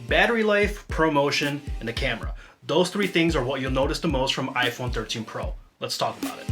battery life, ProMotion, and the camera. Those three things are what you'll notice the most from iPhone 13 Pro. Let's talk about it.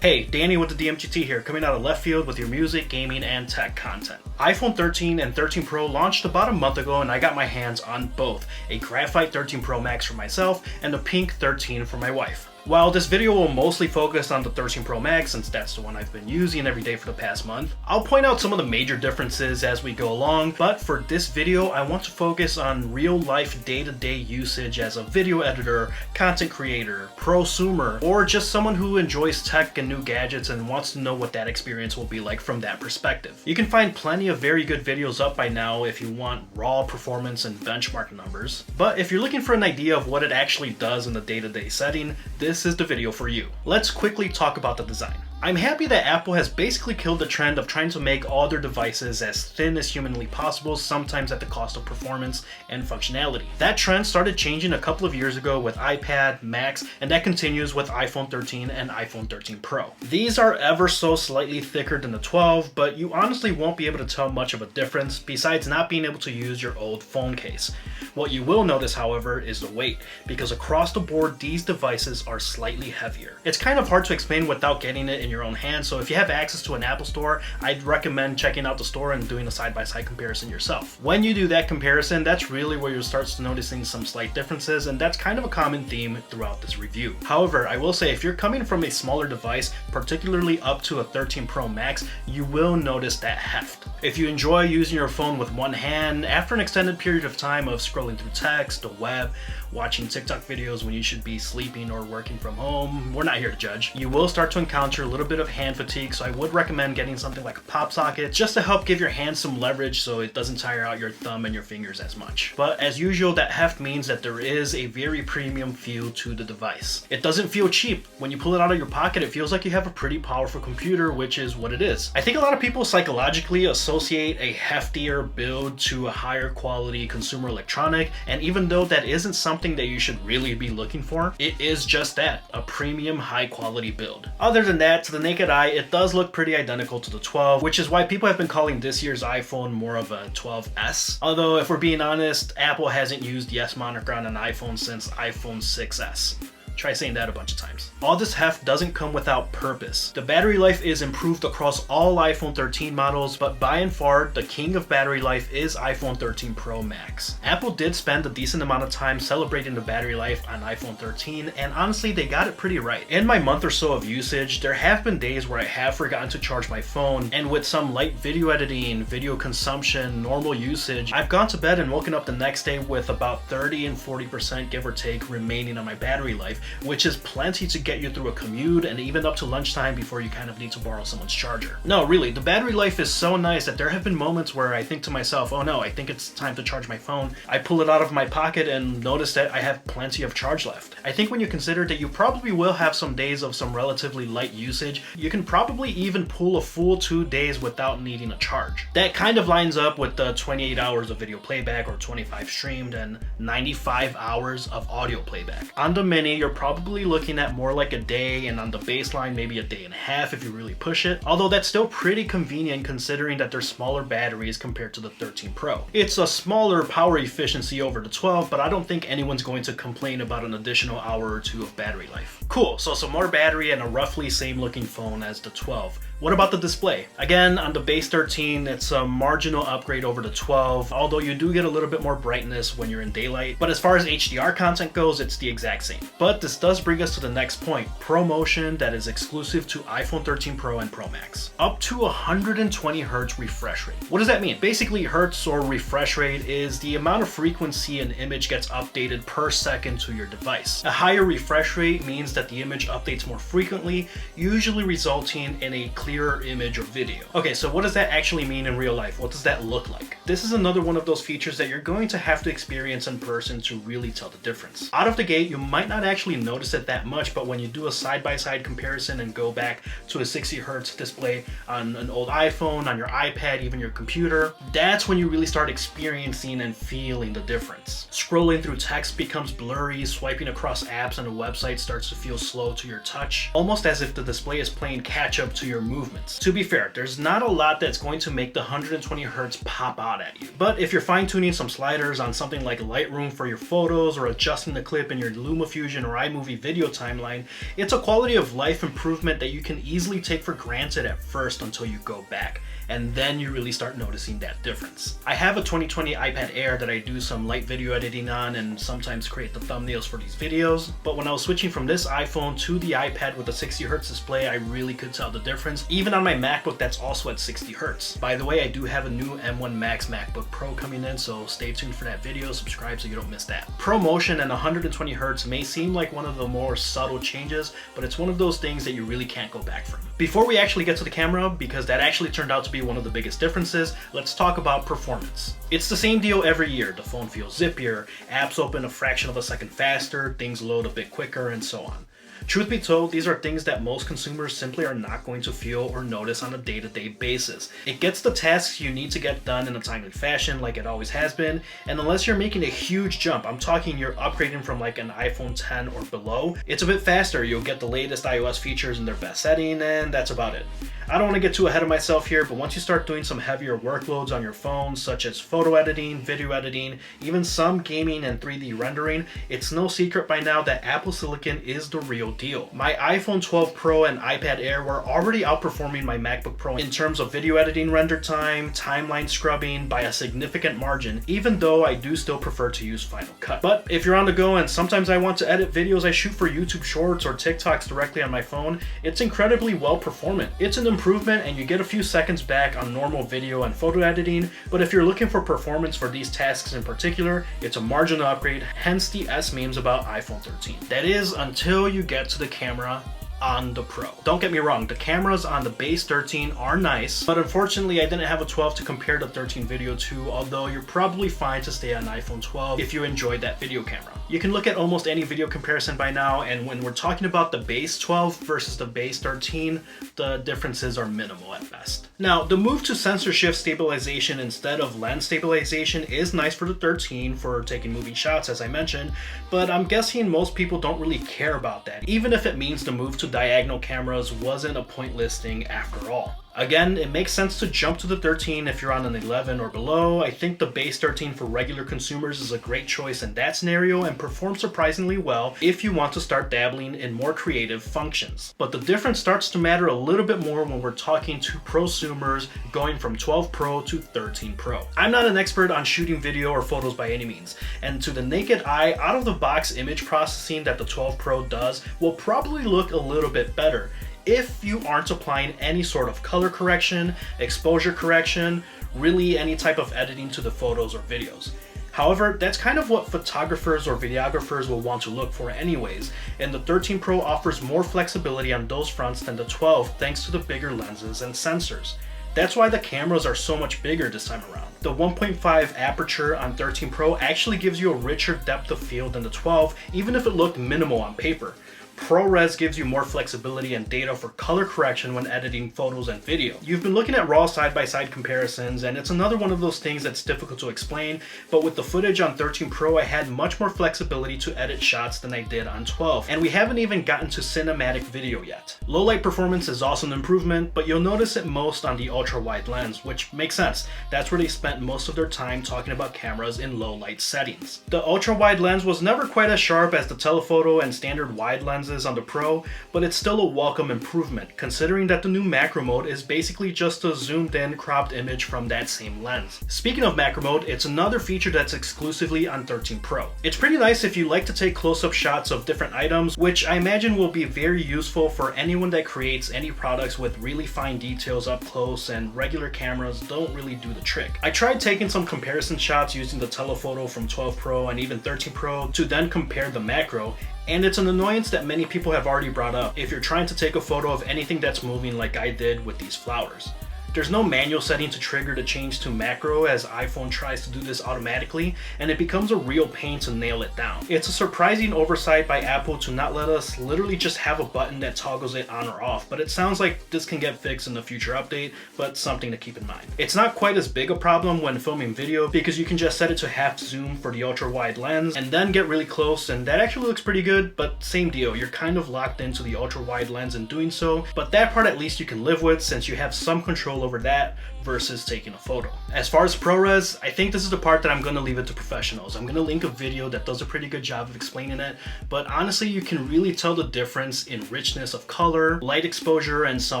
Hey, Danny with the DMGT here, coming out of left field with your music, gaming, and tech content. iPhone 13 and 13 Pro launched about a month ago and I got my hands on both, a graphite 13 Pro Max for myself and a pink 13 for my wife. While this video will mostly focus on the 13 Pro Max since that's the one I've been using every day for the past month, I'll point out some of the major differences as we go along, but for this video I want to focus on real life day-to-day usage as a video editor, content creator, prosumer, or just someone who enjoys tech and new gadgets and wants to know what that experience will be like from that perspective. You can find plenty of very good videos up by now if you want raw performance and benchmark numbers, but if you're looking for an idea of what it actually does in the day-to-day setting, this is the video for you. Let's quickly talk about the design. I'm happy that Apple has basically killed the trend of trying to make all their devices as thin as humanly possible, sometimes at the cost of performance and functionality. That trend started changing a couple of years ago with iPad, Macs, and that continues with iPhone 13 and iPhone 13 Pro. These are ever so slightly thicker than the 12, but you honestly won't be able to tell much of a difference besides not being able to use your old phone case. What you will notice, however, is the weight, because across the board these devices are slightly heavier. It's kind of hard to explain without getting it in your own hand, so if you have access to an Apple store, I'd recommend checking out the store and doing a side-by-side comparison yourself. When you do that comparison, that's really where you'll start noticing some slight differences, and that's kind of a common theme throughout this review. However, I will say if you're coming from a smaller device, particularly up to a 13 Pro Max, you will notice that heft. If you enjoy using your phone with one hand, after an extended period of time of scrolling through text, the web, watching TikTok videos when you should be sleeping or working from home, we're not here to judge, you will start to encounter a little bit of hand fatigue, so I would recommend getting something like a pop socket just to help give your hand some leverage so it doesn't tire out your thumb and your fingers as much. But as usual, that heft means that there is a very premium feel to the device. It doesn't feel cheap. When you pull it out of your pocket, it feels like you have a pretty powerful computer, which is what it is. I think a lot of people psychologically associate a heftier build to a higher quality consumer electronic, and even though that isn't something that you should really be looking for, it is just that, a premium high quality build. Other than that, to the naked eye, it does look pretty identical to the 12, which is why people have been calling this year's iPhone more of a 12S. Although if we're being honest, Apple hasn't used the S moniker on an iPhone since iPhone 6S. Try saying that a bunch of times. All this heft doesn't come without purpose. The battery life is improved across all iPhone 13 models, but by and far, the king of battery life is iPhone 13 Pro Max. Apple did spend a decent amount of time celebrating the battery life on iPhone 13, and honestly, they got it pretty right. In my month or so of usage, there have been days where I have forgotten to charge my phone, and with some light video editing, video consumption, normal usage, I've gone to bed and woken up the next day with about 30 and 40% give or take remaining on my battery life, which is plenty to get you through a commute and even up to lunchtime before you kind of need to borrow someone's charger. No, really, the battery life is so nice that there have been moments where I think to myself, oh no, I think it's time to charge my phone. I pull it out of my pocket and notice that I have plenty of charge left. I think when you consider that you probably will have some days of some relatively light usage, you can probably even pull a full 2 days without needing a charge. That kind of lines up with the 28 hours of video playback or 25 streamed and 95 hours of audio playback. On the Mini, you're probably looking at more like a day, and on the baseline maybe a day and a half if you really push it, although that's still pretty convenient considering that they're smaller batteries compared to the 13 Pro. It's a smaller power efficiency over the 12, but I don't think anyone's going to complain about an additional hour or two of battery life. Cool, so some more battery and a roughly same looking phone as the 12. What about the display? Again, on the base 13, it's a marginal upgrade over the 12, although you do get a little bit more brightness when you're in daylight. But as far as HDR content goes, it's the exact same. But this does bring us to the next point, ProMotion, that is exclusive to iPhone 13 Pro and Pro Max. Up to 120 Hz refresh rate. What does that mean? Basically, Hertz or refresh rate is the amount of frequency an image gets updated per second to your device. A higher refresh rate means that the image updates more frequently, usually resulting in a clearer image or video. Okay, so what does that actually mean in real life? What does that look like? This is another one of those features that you're going to have to experience in person to really tell the difference. Out of the gate, you might not actually notice it that much, but when you do a side-by-side comparison and go back to a 60 hertz display on an old iPhone, on your iPad, even your computer, that's when you really start experiencing and feeling the difference. Scrolling through text becomes blurry, swiping across apps and a website starts to feel slow to your touch, almost as if the display is playing catch up to your movements. To be fair, there's not a lot that's going to make the 120 hertz pop out at you. But if you're fine-tuning some sliders on something like Lightroom for your photos or adjusting the clip in your LumaFusion or iMovie video timeline, it's a quality of life improvement that you can easily take for granted at first until you go back, and then you really start noticing that difference. I have a 2020 iPad Air that I do some light video editing on and sometimes create the thumbnails for these videos, but when I was switching from this iPhone to the iPad with a 60 hertz display, I really could tell the difference, even on my MacBook that's also at 60 hertz. By the way, I do have a new M1 Max MacBook Pro coming in, so stay tuned for that video, subscribe so you don't miss that. ProMotion and 120 hertz may seem like one of the more subtle changes, but it's one of those things that you really can't go back from. Before we actually get to the camera, because that actually turned out to be one of the biggest differences, let's talk about performance. It's the same deal every year. The phone feels zippier, apps open a fraction of a second faster, things load a bit quicker, and so on. Truth be told, these are things that most consumers simply are not going to feel or notice on a day-to-day basis. It gets the tasks you need to get done in a timely fashion like it always has been, and unless you're making a huge jump, I'm talking you're upgrading from like an iPhone 10 or below, it's a bit faster. You'll get the latest iOS features in their best setting, and that's about it. I don't want to get too ahead of myself here, but once you start doing some heavier workloads on your phone, such as photo editing, video editing, even some gaming and 3D rendering, it's no secret by now that Apple Silicon is the real deal. My iPhone 12 Pro and iPad Air were already outperforming my MacBook Pro in terms of video editing render time, timeline scrubbing by a significant margin, even though I do still prefer to use Final Cut. But if you're on the go and sometimes I want to edit videos I shoot for YouTube Shorts or TikToks directly on my phone, it's incredibly well performant. It's an improvement and you get a few seconds back on normal video and photo editing, but if you're looking for performance for these tasks in particular, it's a marginal upgrade, hence the S memes about iPhone 13. That is, until you get to the camera on the Pro. Don't get me wrong, the cameras on the base 13 are nice, but unfortunately I didn't have a 12 to compare the 13 video to, although you're probably fine to stay on iPhone 12 if you enjoyed that video camera. You can look at almost any video comparison by now, and when we're talking about the base 12 versus the base 13, the differences are minimal at best. Now, the move to sensor shift stabilization instead of lens stabilization is nice for the 13 for taking moving shots, as I mentioned, but I'm guessing most people don't really care about that, even if it means the move to diagonal cameras wasn't a pointless thing after all. Again, it makes sense to jump to the 13 if you're on an 11 or below. I think the base 13 for regular consumers is a great choice in that scenario and performs surprisingly well if you want to start dabbling in more creative functions. But the difference starts to matter a little bit more when we're talking to prosumers going from 12 Pro to 13 Pro. I'm not an expert on shooting video or photos by any means, and to the naked eye, out-of-the-box image processing that the 12 Pro does will probably look a little bit better if you aren't applying any sort of color correction, exposure correction, really any type of editing to the photos or videos. However, that's kind of what photographers or videographers will want to look for anyways, and the 13 Pro offers more flexibility on those fronts than the 12 thanks to the bigger lenses and sensors. That's why the cameras are so much bigger this time around. The 1.5 aperture on 13 Pro actually gives you a richer depth of field than the 12, even if it looked minimal on paper. ProRes gives you more flexibility and data for color correction when editing photos and video. You've been looking at raw side-by-side comparisons, and it's another one of those things that's difficult to explain, but with the footage on 13 Pro I had much more flexibility to edit shots than I did on 12, and we haven't even gotten to cinematic video yet. Low light performance is also an improvement, but you'll notice it most on the ultra-wide lens, which makes sense. That's where they spent most of their time talking about cameras in low light settings. The ultra-wide lens was never quite as sharp as the telephoto and standard wide lens on the Pro, but it's still a welcome improvement considering that the new macro mode is basically just a zoomed in cropped image from that same lens. Speaking of macro mode, it's another feature that's exclusively on 13 Pro. It's pretty nice if you like to take close-up shots of different items, which I imagine will be very useful for anyone that creates any products with really fine details up close and regular cameras don't really do the trick. I tried taking some comparison shots using the telephoto from 12 Pro and even 13 Pro to then compare the macro, And it's an annoyance that many people have already brought up if you're trying to take a photo of anything that's moving like I did with these flowers. There's no manual setting to trigger the change to macro as iPhone tries to do this automatically, and it becomes a real pain to nail it down. It's a surprising oversight by Apple to not let us literally just have a button that toggles it on or off, but it sounds like this can get fixed in a future update, but something to keep in mind. It's not quite as big a problem when filming video because you can just set it to half zoom for the ultra wide lens and then get really close, and that actually looks pretty good, but same deal, you're kind of locked into the ultra wide lens in doing so, but that part at least you can live with since you have some control over that versus taking a photo. As far as ProRes, I think this is the part that I'm going to leave it to professionals. I'm going to link a video that does a pretty good job of explaining it, but honestly you can really tell the difference in richness of color, light exposure, and so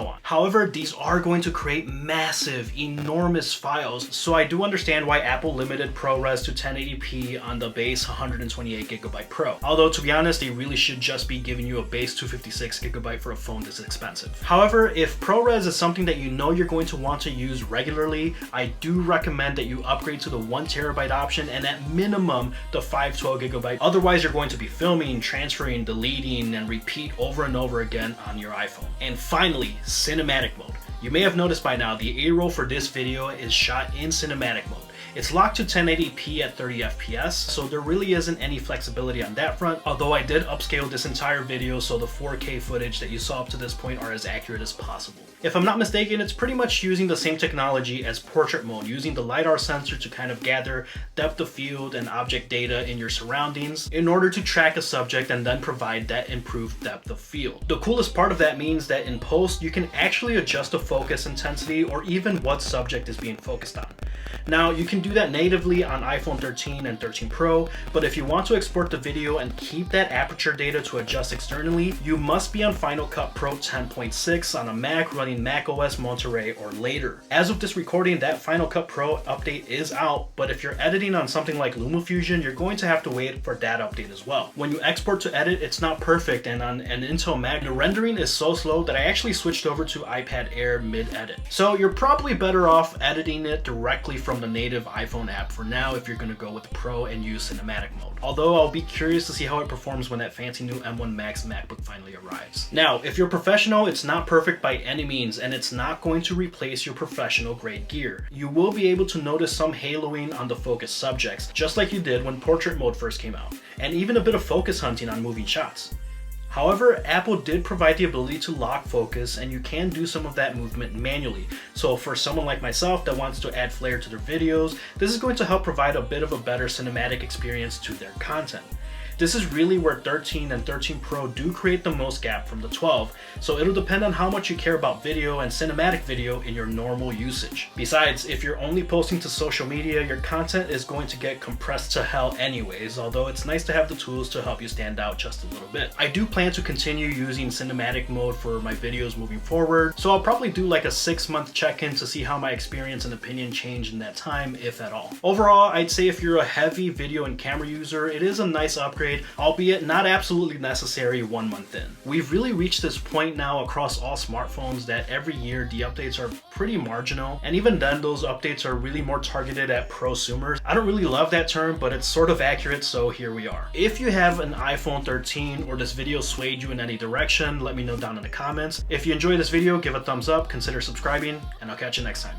on. However, these are going to create massive, enormous files, so I do understand why Apple limited ProRes to 1080p on the base 128GB Pro. Although to be honest, they really should just be giving you a base 256GB for a phone this expensive. However, if ProRes is something that you know you're going to want to use regularly, I do recommend that you upgrade to the 1TB option and at minimum the 512GB. Otherwise you're going to be filming, transferring, deleting, and repeat over and over again on your iPhone. And finally, cinematic mode. You may have noticed by now the A-roll for this video is shot in cinematic mode. It's locked to 1080p at 30 FPS, so there really isn't any flexibility on that front, although I did upscale this entire video so the 4K footage that you saw up to this point are as accurate as possible. If I'm not mistaken, it's pretty much using the same technology as portrait mode, using the LiDAR sensor to kind of gather depth of field and object data in your surroundings in order to track a subject and then provide that improved depth of field. The coolest part of that means that in post, you can actually adjust the focus intensity or even what subject is being focused on. Now, you can do that natively on iPhone 13 and 13 Pro, but if you want to export the video and keep that aperture data to adjust externally, you must be on Final Cut Pro 10.6 on a Mac running macOS Monterey or later. As of this recording, that Final Cut Pro update is out, but if you're editing on something like LumaFusion, you're going to have to wait for that update as well. When you export to edit, it's not perfect, and on an Intel Mac, the rendering is so slow that I actually switched over to iPad Air mid-edit. So you're probably better off editing it directly from the native iPhone app for now if you're going to go with Pro and use cinematic mode. Although I'll be curious to see how it performs when that fancy new M1 Max MacBook finally arrives. Now, if you're professional, it's not perfect by any means, and it's not going to replace your professional grade gear. You will be able to notice some haloing on the focus subjects, just like you did when portrait mode first came out, and even a bit of focus hunting on moving shots. However, Apple did provide the ability to lock focus, and you can do some of that movement manually. So for someone like myself that wants to add flair to their videos, this is going to help provide a bit of a better cinematic experience to their content. This is really where 13 and 13 Pro do create the most gap from the 12, so it'll depend on how much you care about video and cinematic video in your normal usage. Besides, if you're only posting to social media, your content is going to get compressed to hell anyways, although it's nice to have the tools to help you stand out just a little bit. I do plan to continue using cinematic mode for my videos moving forward, so I'll probably do like a 6-month check-in to see how my experience and opinion changed in that time, if at all. Overall, I'd say if you're a heavy video and camera user, it is a nice upgrade, albeit not absolutely necessary 1 month in. We've really reached this point now across all smartphones that every year the updates are pretty marginal, and even then those updates are really more targeted at prosumers. I don't really love that term, but it's sort of accurate, so here we are. If you have an iPhone 13 or this video swayed you in any direction, let me know down in the comments. If you enjoyed this video, give a thumbs up, consider subscribing, and I'll catch you next time.